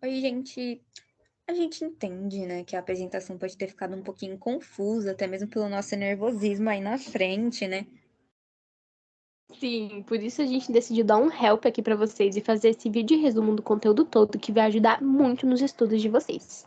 Oi, gente. A gente entende, né, que a apresentação pode ter ficado um pouquinho confusa, até mesmo pelo nosso nervosismo aí na frente, né? Sim, por isso a gente decidiu dar um help aqui pra vocês e fazer esse vídeo resumo do conteúdo todo que vai ajudar muito nos estudos de vocês.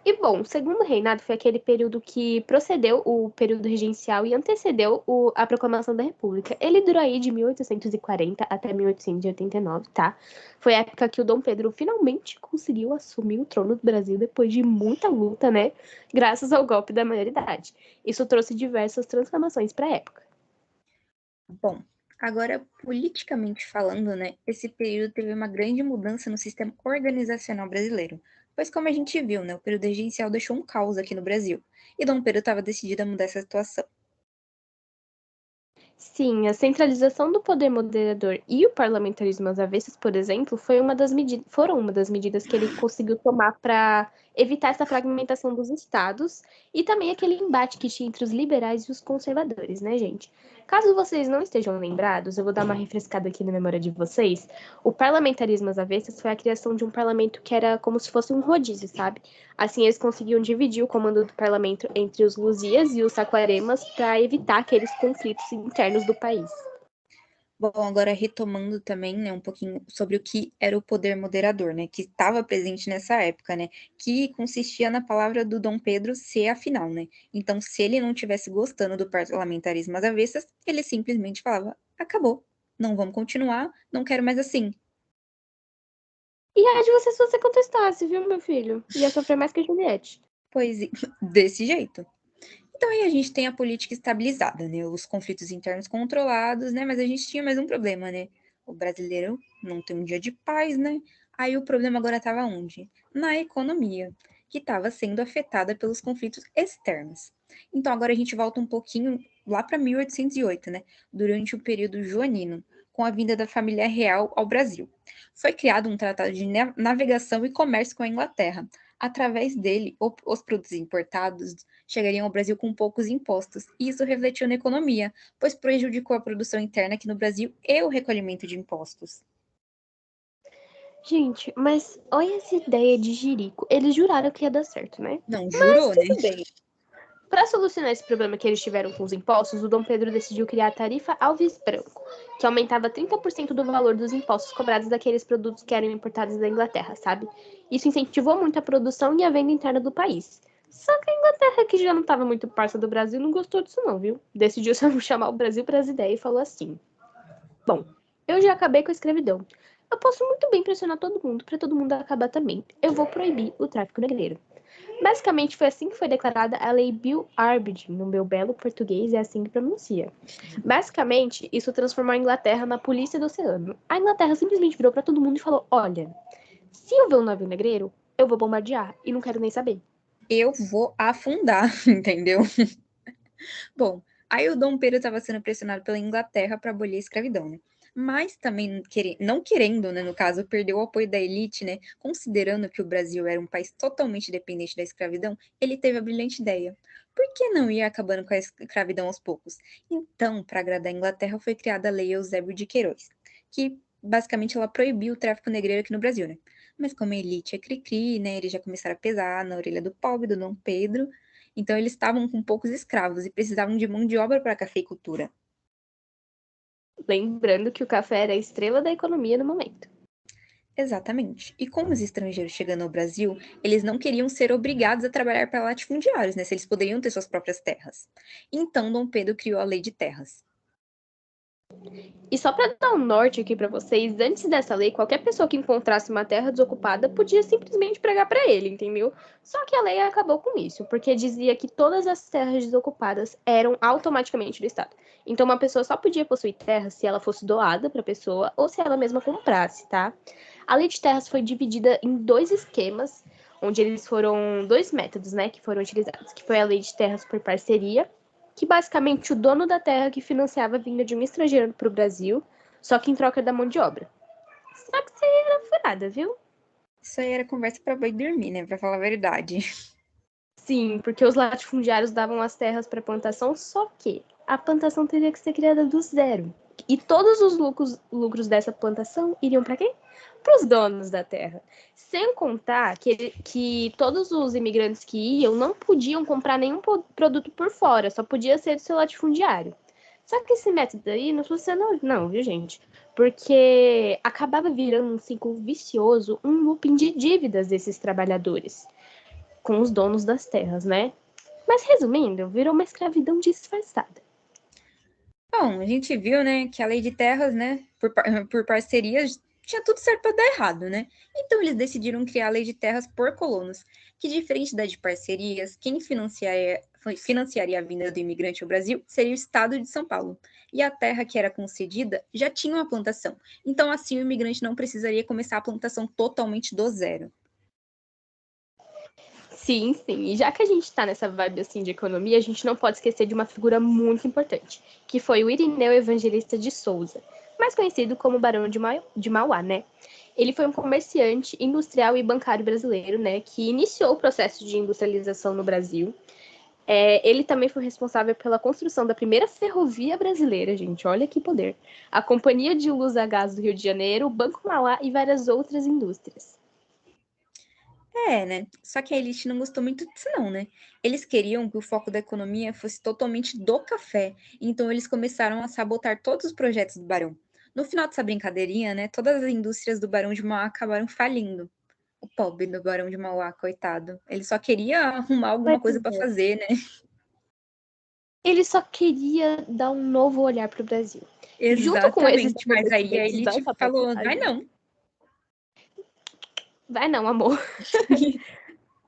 E bom, o segundo reinado foi aquele período que procedeu o período regencial e antecedeu a proclamação da República. Ele durou aí de 1840 até 1889, tá? Foi a época que o Dom Pedro finalmente conseguiu assumir o trono do Brasil depois de muita luta, né? Graças ao golpe da maioridade. Isso trouxe diversas transformações para a época. Bom, agora, politicamente falando, né, esse período teve uma grande mudança no sistema organizacional brasileiro. Pois, como a gente viu, né, o período regencial deixou um caos aqui no Brasil. E Dom Pedro estava decidido a mudar essa situação. Sim, a centralização do poder moderador e o parlamentarismo às avessas, por exemplo, foram uma das medidas que ele conseguiu tomar para evitar essa fragmentação dos estados e também aquele embate que tinha entre os liberais e os conservadores, né, gente? Caso vocês não estejam lembrados, eu vou dar uma refrescada aqui na memória de vocês. O parlamentarismo às avessas foi a criação de um parlamento que era como se fosse um rodízio, sabe? Assim, eles conseguiam dividir o comando do parlamento entre os Luzias e os Saquaremas para evitar aqueles conflitos internos do país. Bom, agora retomando também, né, um pouquinho sobre o que era o poder moderador, né, que estava presente nessa época, né, que consistia na palavra do Dom Pedro ser a final, né. Então, se ele não tivesse gostando do parlamentarismo às avessas, ele simplesmente falava: acabou, não vamos continuar, não quero mais assim. E ai de você se você contestasse, viu, meu filho? Ia sofrer mais que a Juliette. Pois desse jeito. Então aí a gente tem a política estabilizada, né, os conflitos internos controlados, né, mas a gente tinha mais um problema, né, o brasileiro não tem um dia de paz, né, aí o problema agora estava onde? Na economia, que estava sendo afetada pelos conflitos externos. Então agora a gente volta um pouquinho lá para 1808, né, durante o período joanino, com a vinda da família real ao Brasil. Foi criado um tratado de navegação e comércio com a Inglaterra. Através dele, os produtos importados chegariam ao Brasil com poucos impostos, e isso refletiu na economia, pois prejudicou a produção interna aqui no Brasil e o recolhimento de impostos. Gente, mas olha essa ideia de jirico. Eles juraram que ia dar certo, né? Não, Mas jurou, né? tudo bem. Para solucionar esse problema que eles tiveram com os impostos, o Dom Pedro decidiu criar a tarifa Alves Branco, que aumentava 30% do valor dos impostos cobrados daqueles produtos que eram importados da Inglaterra, sabe? Isso incentivou muito a produção e a venda interna do país. Só que a Inglaterra, que já não estava muito parça do Brasil, não gostou disso não, viu? Decidiu chamar o Brasil para as ideias e falou assim: bom, eu já acabei com a escravidão. Eu posso muito bem pressionar todo mundo para todo mundo acabar também. Eu vou proibir o tráfico negreiro. Basicamente, foi assim que foi declarada a Lei Bill Arbidin, no meu belo português é assim que pronuncia. Basicamente, isso transformou a Inglaterra na polícia do oceano. A Inglaterra simplesmente virou para todo mundo e falou: olha, se eu ver um navio negreiro, eu vou bombardear e não quero nem saber. Eu vou afundar, entendeu? Bom, aí o Dom Pedro estava sendo pressionado pela Inglaterra para abolir a escravidão, né? Mas também não querendo, né, no caso, perdeu o apoio da elite, né? Considerando que o Brasil era um país totalmente dependente da escravidão, ele teve a brilhante ideia. Por que não ir acabando com a escravidão aos poucos? Então, para agradar a Inglaterra, foi criada a Lei Eusébio de Queiroz, que basicamente ela proibiu o tráfico negreiro aqui no Brasil, né? Mas como a elite é cri-cri, né, eles já começaram a pesar na orelha do pobre, do Dom Pedro, então eles estavam com poucos escravos e precisavam de mão de obra para a cafeicultura. Lembrando que o café era a estrela da economia no momento. Exatamente. E como os estrangeiros chegando ao Brasil, eles não queriam ser obrigados a trabalhar para latifundiários, né? Se eles poderiam ter suas próprias terras. Então Dom Pedro criou a Lei de Terras. E só para dar um norte aqui para vocês, antes dessa lei, qualquer pessoa que encontrasse uma terra desocupada podia simplesmente pregar para ele, entendeu? Só que a lei acabou com isso, porque dizia que todas as terras desocupadas eram automaticamente do Estado. Então uma pessoa só podia possuir terra se ela fosse doada para a pessoa ou se ela mesma comprasse, tá? A lei de terras foi dividida em dois esquemas, onde eles foram dois métodos, né, que foram utilizados, que foi a lei de terras por parceria, que basicamente o dono da terra que financiava a vinda de um estrangeiro para o Brasil, só que em troca da mão de obra. Só que isso aí era furada, viu? Isso aí era conversa para boi dormir, né? Para falar a verdade. Sim, porque os latifundiários davam as terras para plantação, só que a plantação teria que ser criada do zero. E todos os lucros dessa plantação iriam para quem? Para os donos da terra. Sem contar que todos os imigrantes que iam não podiam comprar nenhum produto por fora, só podia ser do seu latifundiário. Só que esse método aí não funcionou, não, viu, gente? Porque acabava virando um ciclo vicioso, um looping de dívidas desses trabalhadores com os donos das terras, né? Mas resumindo, virou uma escravidão disfarçada. Bom, a gente viu, né, que a lei de terras, né, por parcerias, tinha tudo certo para dar errado, né? Então eles decidiram criar a lei de terras por colonos, que diferente da de parcerias, quem financiaria a vinda do imigrante ao Brasil seria o estado de São Paulo. E a terra que era concedida já tinha uma plantação. Então assim o imigrante não precisaria começar a plantação totalmente do zero. Sim, sim. E já que a gente tá nessa vibe assim de economia, a gente não pode esquecer de uma figura muito importante, que foi o Irineu Evangelista de Souza, mais conhecido como Barão de Mauá, né? Ele foi um comerciante, industrial e bancário brasileiro, né, que iniciou o processo de industrialização no Brasil. Ele também foi responsável pela construção da primeira ferrovia brasileira, gente, olha que poder. A Companhia de Luz a Gás do Rio de Janeiro, o Banco Mauá e várias outras indústrias. É, né? Só que a elite não gostou muito disso, não, né? Eles queriam que o foco da economia fosse totalmente do café, então eles começaram a sabotar todos os projetos do Barão. No final dessa brincadeirinha, né, todas as indústrias do Barão de Mauá acabaram falindo. O pobre do Barão de Mauá, coitado. Ele só queria arrumar alguma Pois coisa para é. fazer, né? Ele só queria dar um novo olhar para o Brasil. Junto com esses Exatamente. Mas aí a acontecimentos, elite falou, vai não. vai não, amor.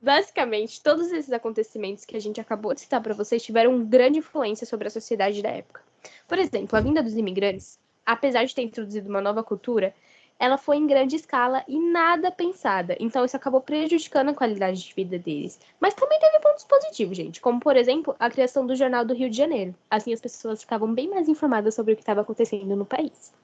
Basicamente, todos esses acontecimentos que a gente acabou de citar para vocês tiveram grande influência sobre a sociedade da época. Por exemplo, a vinda dos imigrantes, apesar de ter introduzido uma nova cultura, ela foi em grande escala e nada pensada. Então, isso acabou prejudicando a qualidade de vida deles. Mas também teve pontos positivos, gente, como, por exemplo, a criação do Jornal do Rio de Janeiro. Assim, as pessoas ficavam bem mais informadas sobre o que estava acontecendo no país.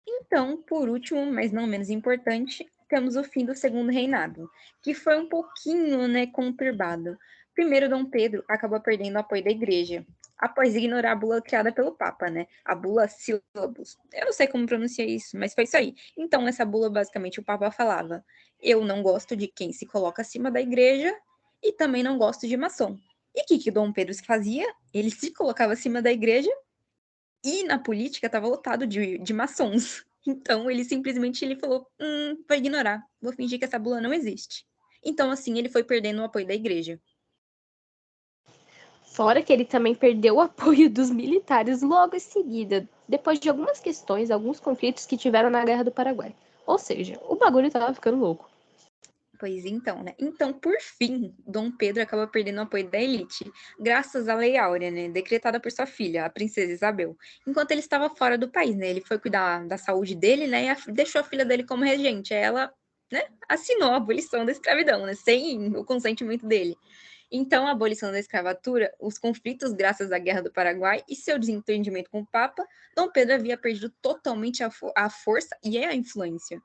Então, por último, mas não menos importante, temos o fim do segundo reinado, que foi um pouquinho, né, conturbado. Primeiro, Dom Pedro acaba perdendo o apoio da igreja, após ignorar a bula criada pelo Papa, né? A bula Sílabus. Eu não sei como pronunciar isso, mas foi isso aí. Então, essa bula, basicamente, o Papa falava: eu não gosto de quem se coloca acima da igreja e também não gosto de maçom. E o que Dom Pedro fazia? Ele se colocava acima da igreja e na política estava lotado de maçons. Então ele simplesmente ele falou: vou ignorar, vou fingir que essa bula não existe. Então, assim, ele foi perdendo o apoio da igreja. Fora que ele também perdeu o apoio dos militares logo em seguida, depois de algumas questões, alguns conflitos que tiveram na Guerra do Paraguai. Ou seja, o bagulho tava ficando louco. Pois então, né? Então, por fim, Dom Pedro acaba perdendo o apoio da elite, graças à Lei Áurea, né? Decretada por sua filha, a princesa Isabel. Enquanto ele estava fora do país, né? Ele foi cuidar da saúde dele, né? E deixou a filha dele como regente. Aí ela, né? Assinou a abolição da escravidão, né? Sem o consentimento dele. Então, a abolição da escravatura, os conflitos graças à Guerra do Paraguai e seu desentendimento com o Papa, Dom Pedro havia perdido totalmente a força e a influência.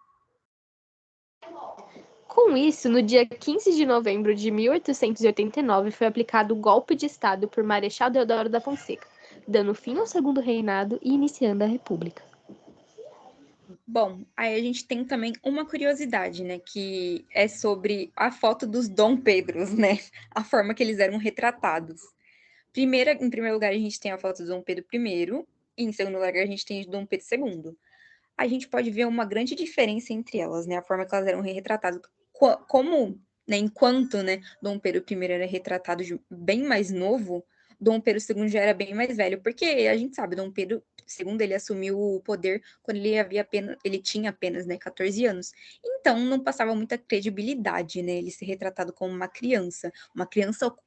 Com isso, no dia 15 de novembro de 1889, foi aplicado o golpe de Estado por Marechal Deodoro da Fonseca, dando fim ao segundo reinado e iniciando a República. Bom, aí a gente tem também uma curiosidade, né, que é sobre a foto dos Dom Pedros, né, a forma que eles eram retratados. Em primeiro lugar, a gente tem a foto do Dom Pedro I, e em segundo lugar, a gente tem de Dom Pedro II. A gente pode ver uma grande diferença entre elas, né, a forma que elas eram retratadas, como, né, enquanto, né, Dom Pedro I era retratado bem mais novo, Dom Pedro II já era bem mais velho, porque a gente sabe, Dom Pedro II ele assumiu o poder quando ele tinha apenas, né, 14 anos. Então não passava muita credibilidade, né, ele ser retratado como uma criança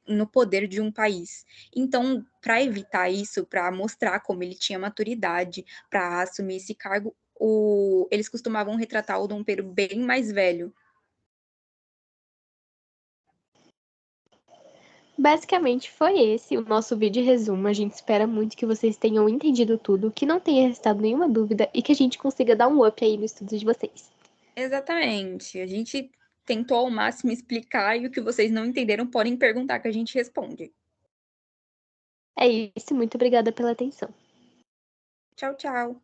no poder de um país. Então, para evitar isso, para mostrar como ele tinha maturidade para assumir esse cargo, eles costumavam retratar o Dom Pedro bem mais velho. Basicamente foi esse o nosso vídeo resumo. A gente espera muito que vocês tenham entendido tudo, que não tenha restado nenhuma dúvida e que a gente consiga dar um up aí no estudo de vocês. Exatamente. A gente tentou ao máximo explicar e o que vocês não entenderam podem perguntar que a gente responde. É isso, muito obrigada pela atenção. Tchau, tchau.